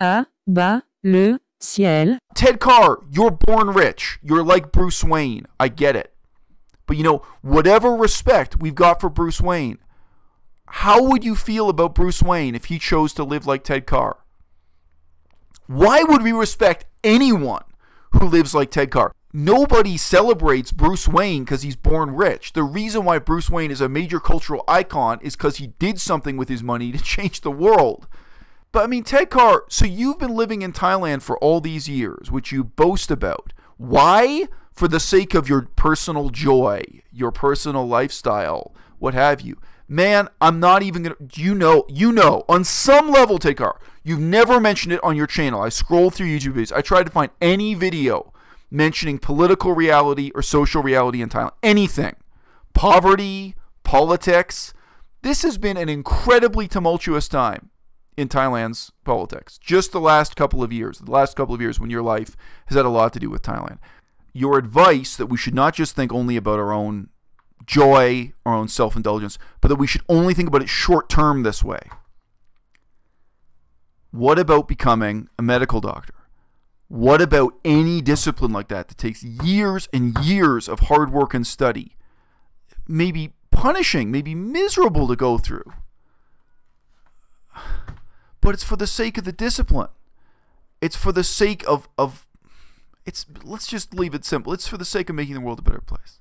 à-bas-le-ciel. Ted Carr, you're born rich. You're like Bruce Wayne. I get it. But you know, whatever respect we've got for Bruce Wayne, how would you feel about Bruce Wayne if he chose to live like Ted Carr? Why would we respect anyone who lives like Ted Carr? Nobody celebrates Bruce Wayne because he's born rich. The reason why Bruce Wayne is a major cultural icon is because he did something with his money to change the world. But I mean, Ted Carr, so you've been living in Thailand for all these years, which you boast about. Why? For the sake of your personal joy, your personal lifestyle, what have you. Man, I'm not even going to, you know, on some level, Ted Carr, you've never mentioned it on your channel. I scrolled through YouTube videos. I tried to find any video mentioning political reality or social reality in Thailand. Anything. Poverty, politics. This has been an incredibly tumultuous time in Thailand's politics. Just the last couple of years. The last couple of years when your life has had a lot to do with Thailand. Your advice that we should not just think only about our own joy, our own self-indulgence, but that we should only think about it short-term this way. What about becoming a medical doctor? What about any discipline like that takes years and years of hard work and study? Maybe punishing, maybe miserable to go through. But it's for the sake of the discipline. It's for the sake of let's just leave it simple. It's for the sake of making the world a better place.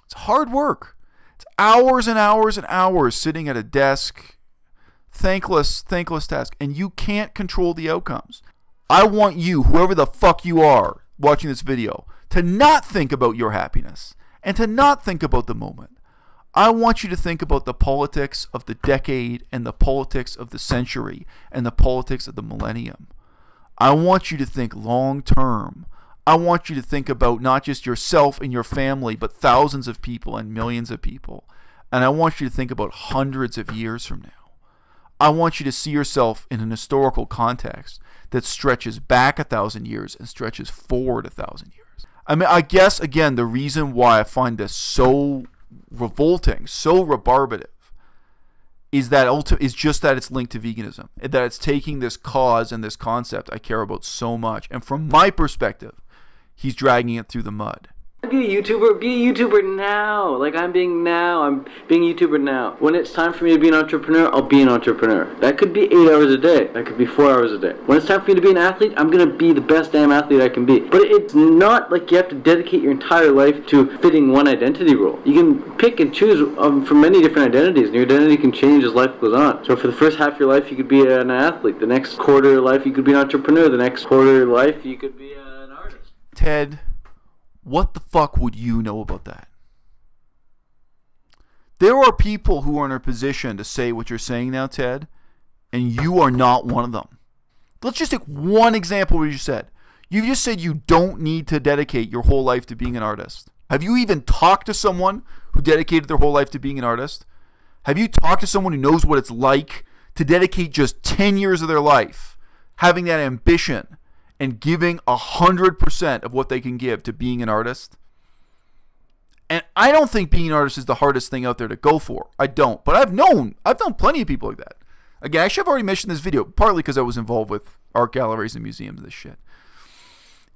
It's hard work. It's hours and hours and hours sitting at a desk. Thankless task. And you can't control the outcomes. I want you, whoever the fuck you are watching this video, to not think about your happiness and to not think about the moment. I want you to think about the politics of the decade and the politics of the century and the politics of the millennium. I want you to think long term. I want you to think about not just yourself and your family, but thousands of people and millions of people. And I want you to think about hundreds of years from now. I want you to see yourself in an historical context that stretches back 1,000 years and stretches forward 1,000 years. I mean, I guess, again, the reason why I find this so revolting, so rebarbative, is just that it's linked to veganism. That it's taking this cause and this concept I care about so much, and from my perspective, he's dragging it through the mud. Be a YouTuber now. Like I'm being a YouTuber now. When it's time for me to be an entrepreneur, I'll be an entrepreneur. That could be 8 hours a day. That could be 4 hours a day. When it's time for me to be an athlete, I'm gonna be the best damn athlete I can be. But it's not like you have to dedicate your entire life to fitting one identity role. You can pick and choose from many different identities, and your identity can change as life goes on. So for the first half of your life, you could be an athlete. The next quarter of your life, you could be an entrepreneur. The next quarter of your life, you could be an artist. Ted, what the fuck would you know about that? There are people who are in a position to say what you're saying now, Ted, and you are not one of them. Let's just take one example where you said. You just said you don't need to dedicate your whole life to being an artist. Have you even talked to someone who dedicated their whole life to being an artist? Have you talked to someone who knows what it's like to dedicate just 10 years of their life, having that ambition, and giving 100% of what they can give to being an artist? And I don't think being an artist is the hardest thing out there to go for. I don't. But I've known plenty of people like that. Again, actually, I've already mentioned this video, partly because I was involved with art galleries and museums and this shit.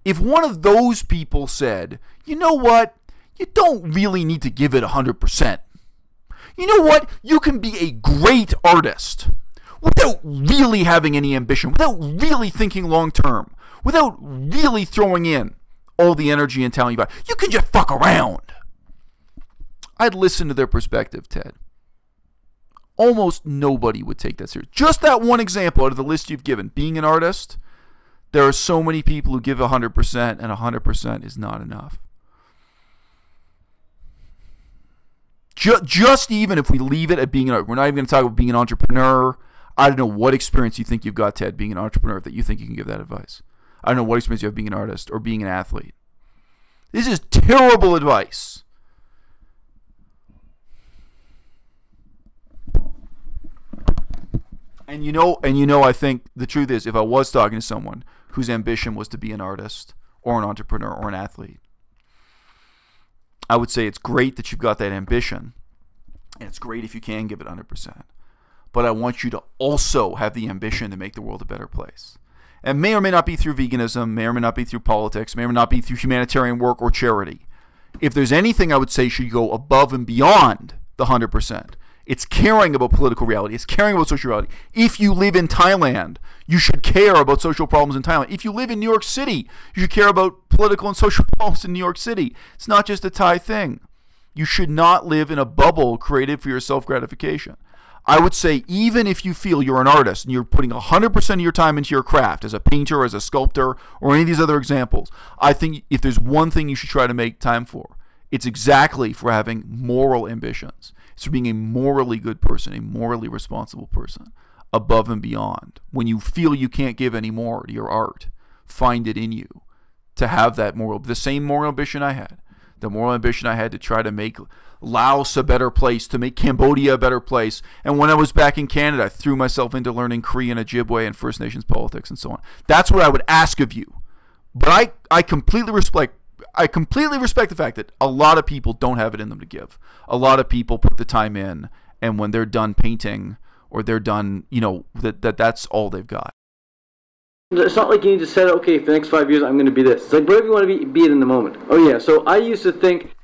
If one of those people said, you know what? You don't really need to give it 100%. You know what? You can be a great artist without really having any ambition, without really thinking long term, without really throwing in all the energy and talent you've got. You can just fuck around. I'd listen to their perspective, Ted. Almost nobody would take that serious. Just that one example out of the list you've given, being an artist, there are so many people who give 100%, and 100% is not enough. Just even if we leave it at being an artist, we're not even going to talk about being an entrepreneur. I don't know what experience you think you've got, Ted, being an entrepreneur, that you think you can give that advice. I don't know what experience you have being an artist or being an athlete. This is terrible advice. And you know, I think the truth is, if I was talking to someone whose ambition was to be an artist or an entrepreneur or an athlete, I would say it's great that you've got that ambition, and it's great if you can give it 100%. But I want you to also have the ambition to make the world a better place. And may or may not be through veganism, may or may not be through politics, may or may not be through humanitarian work or charity. If there's anything I would say should go above and beyond the 100%, it's caring about political reality. It's caring about social reality. If you live in Thailand, you should care about social problems in Thailand. If you live in New York City, you should care about political and social problems in New York City. It's not just a Thai thing. You should not live in a bubble created for your self-gratification. I would say even if you feel you're an artist and you're putting 100% of your time into your craft as a painter, as a sculptor, or any of these other examples, I think if there's one thing you should try to make time for, it's exactly for having moral ambitions. It's for being a morally good person, a morally responsible person, above and beyond. When you feel you can't give any more to your art, find it in you to have that the same moral ambition I had. The moral ambition I had to try to make Laos a better place, to make Cambodia a better place. And when I was back in Canada, I threw myself into learning Korean, Ojibwe, and First Nations politics and so on. That's what I would ask of you. But I completely respect the fact that a lot of people don't have it in them to give. A lot of people put the time in, and when they're done painting or they're done, that's all they've got. It's not like you need to set, okay, for the next 5 years I'm going to be this. It's like whatever you want to be it in the moment. Oh yeah, so I used to think...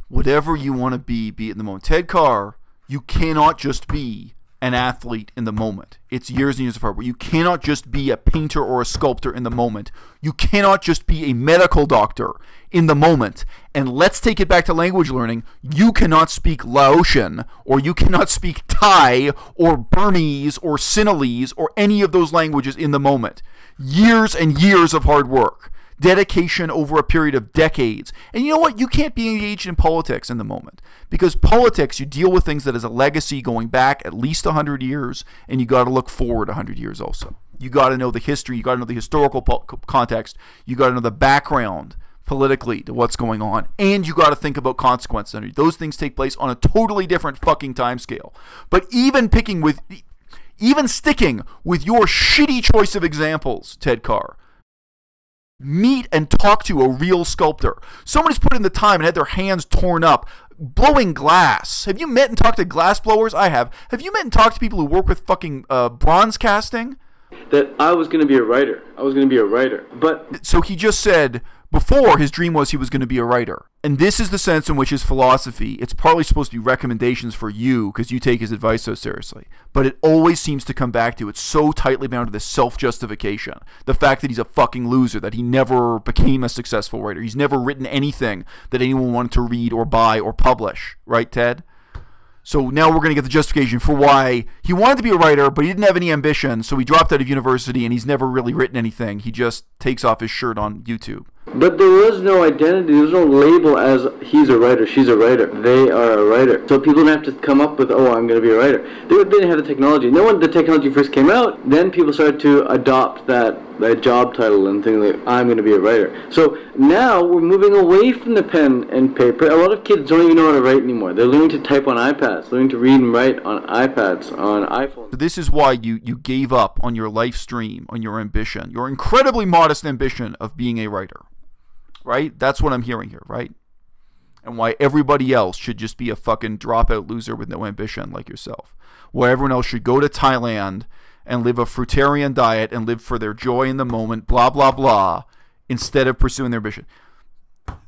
Whatever you want to be it in the moment. Ted Carr, you cannot just be an athlete in the moment. It's years and years of hard work. You cannot just be a painter or a sculptor in the moment. You cannot just be a medical doctor in the moment. And let's take it back to language learning. You cannot speak Laotian, or you cannot speak Thai or Burmese or Sinhalese or any of those languages in the moment. Years and years of hard work. Dedication over a period of decades. And you know what? You can't be engaged in politics in the moment. Because politics, you deal with things that is a legacy going back at least 100 years, and you got to look forward 100 years also. You got to know the history. You got to know the historical context. You got to know the background politically to what's going on. And you got to think about consequences. Those things take place on a totally different fucking time scale. But even sticking with your shitty choice of examples, Ted Carr, meet and talk to a real sculptor. Somebody's put in the time and had their hands torn up blowing glass. Have you met and talked to glass blowers? I have. Have you met and talked to people who work with fucking bronze casting? That I was going to be a writer. But so he just said before his dream was he was going to be a writer. And this is the sense in which his philosophy, it's partly supposed to be recommendations for you because you take his advice so seriously. But it always seems to come back to, it's so tightly bound to this self-justification. The fact that he's a fucking loser, that he never became a successful writer. He's never written anything that anyone wanted to read or buy or publish. Right, Ted? So now we're going to get the justification for why he wanted to be a writer, but he didn't have any ambition, so he dropped out of university and he's never really written anything. He just takes off his shirt on YouTube. But there was no identity, there was no label as he's a writer, she's a writer, they are a writer. So people didn't have to come up with, oh, I'm going to be a writer. They didn't have the technology. And then when the technology first came out, then people started to adopt that job title and think like, I'm going to be a writer. So now we're moving away from the pen and paper. A lot of kids don't even know how to write anymore. They're learning to type on iPads, learning to read and write on iPads, on iPhones. So this is why you gave up on your life stream, on your ambition, your incredibly modest ambition of being a writer. Right? That's what I'm hearing here, right? And why everybody else should just be a fucking dropout loser with no ambition like yourself. Why everyone else should go to Thailand and live a fruitarian diet and live for their joy in the moment, blah, blah, blah, instead of pursuing their ambition.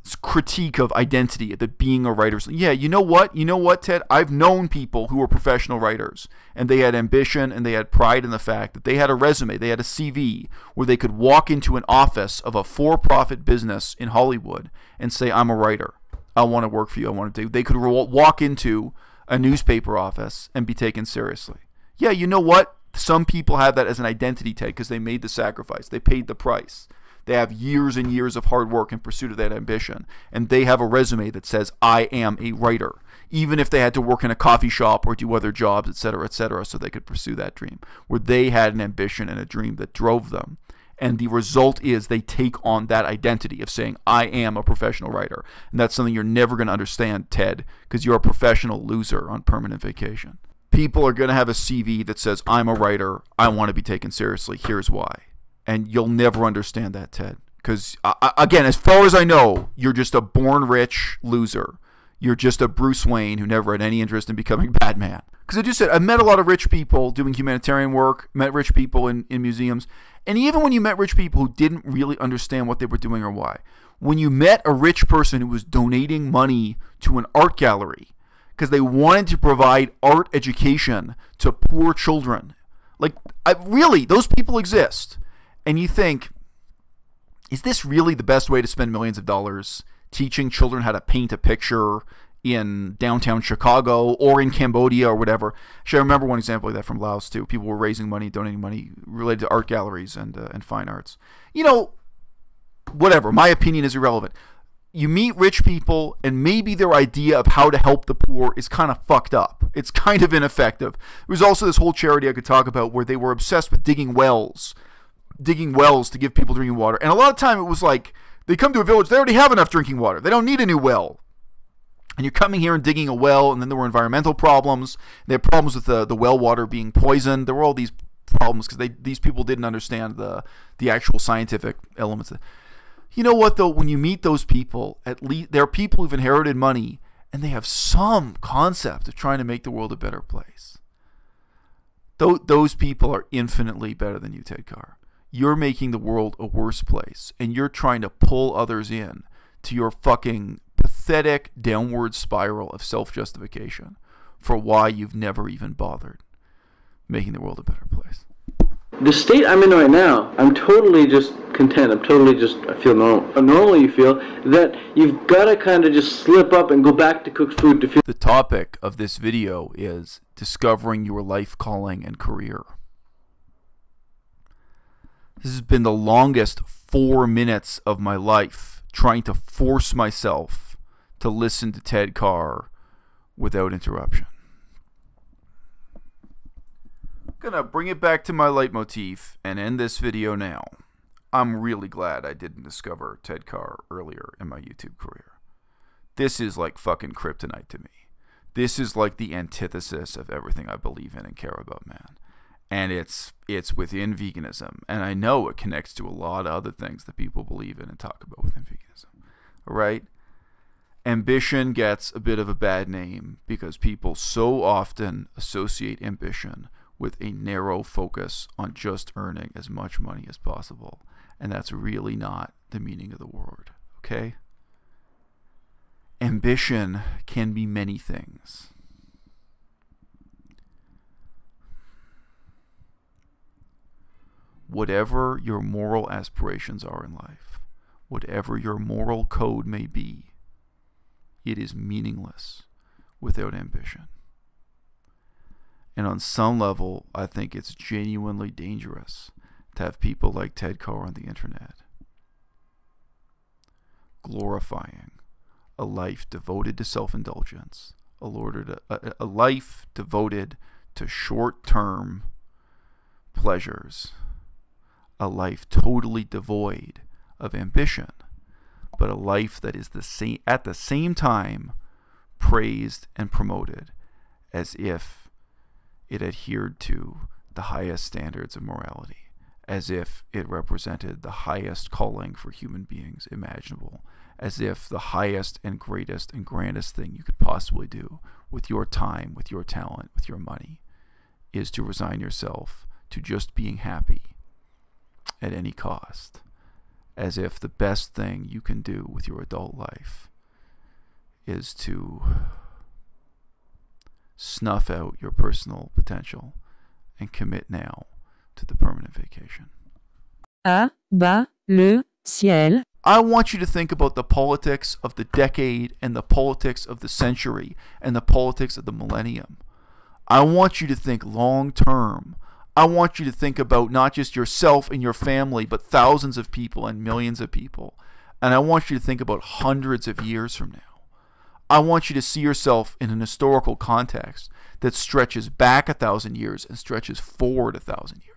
It's critique of identity, that being a writer. Yeah, you know what? You know what, Ted? I've known people who were professional writers, and they had ambition and they had pride in the fact that they had a resume, they had a CV, where they could walk into an office of a for-profit business in Hollywood and say, I'm a writer. I want to work for you. I want to do. They could walk into a newspaper office and be taken seriously. Yeah, you know what? Some people have that as an identity, Ted, because they made the sacrifice. They paid the price. They have years and years of hard work in pursuit of that ambition. And they have a resume that says, I am a writer. Even if they had to work in a coffee shop or do other jobs, etc., so they could pursue that dream. Where they had an ambition and a dream that drove them. And the result is they take on that identity of saying, I am a professional writer. And that's something you're never going to understand, Ted, because you're a professional loser on permanent vacation. People are going to have a CV that says, I'm a writer. I want to be taken seriously. Here's why. And you'll never understand that, Ted. Because, again, as far as I know, you're just a born rich loser. You're just a Bruce Wayne who never had any interest in becoming Batman. Because I just said, I've met a lot of rich people doing humanitarian work, met rich people in museums, And even when you met rich people who didn't really understand what they were doing or why, when you met a rich person who was donating money to an art gallery because they wanted to provide art education to poor children, like, really, those people exist. And you think, is this really the best way to spend millions of dollars teaching children how to paint a picture in downtown Chicago or in Cambodia or whatever? Actually, I remember one example like that from Laos too. People were raising money, donating money related to art galleries and fine arts. You know, whatever. My opinion is irrelevant. You meet rich people, and maybe their idea of how to help the poor is kind of fucked up. It's kind of ineffective. There was also this whole charity I could talk about where they were obsessed with digging wells to give people drinking water. And a lot of time it was like, they come to a village, they already have enough drinking water. They don't need a new well. And you're coming here and digging a well, and then there were environmental problems. They had problems with the well water being poisoned. There were all these problems because these people didn't understand the actual scientific elements. You know what, though? When you meet those people, at least there are people who've inherited money, and they have some concept of trying to make the world a better place. Those people are infinitely better than you, Ted Carr. You're making the world a worse place, and you're trying to pull others in to your fucking pathetic downward spiral of self-justification for why you've never even bothered making the world a better place. The state I'm in right now, I'm totally just content. I feel normal. Normally you feel that you've got to kind of just slip up and go back to cooked food to feel. The topic of this video is discovering your life calling and career. This has been the longest 4 minutes of my life trying to force myself to listen to Ted Carr without interruption. I'm gonna bring it back to my leitmotif and end this video now. I'm really glad I didn't discover Ted Carr earlier in my YouTube career. This is like fucking kryptonite to me. This is like the antithesis of everything I believe in and care about, man. And it's within veganism. And I know it connects to a lot of other things that people believe in and talk about within veganism. All right? Ambition gets a bit of a bad name because people so often associate ambition with a narrow focus on just earning as much money as possible. And that's really not the meaning of the word, okay? Ambition can be many things. Whatever your moral aspirations are in life, whatever your moral code may be, it is meaningless without ambition. And on some level, I think it's genuinely dangerous to have people like Ted Carr on the internet glorifying a life devoted to self-indulgence, a life devoted to short-term pleasures, a life totally devoid of ambition, but a life that is at the same time praised and promoted as if it adhered to the highest standards of morality, as if it represented the highest calling for human beings imaginable, as if the highest and greatest and grandest thing you could possibly do with your time, with your talent, with your money, is to resign yourself to just being happy at any cost, as if the best thing you can do with your adult life is to snuff out your personal potential and commit now to the permanent vacation. À-bas-le-ciel. I want you to think about the politics of the decade and the politics of the century and the politics of the millennium. I want you to think long term. I want you to think about not just yourself and your family, but thousands of people and millions of people. And I want you to think about hundreds of years from now. I want you to see yourself in an historical context that stretches back 1,000 years and stretches forward 1,000 years.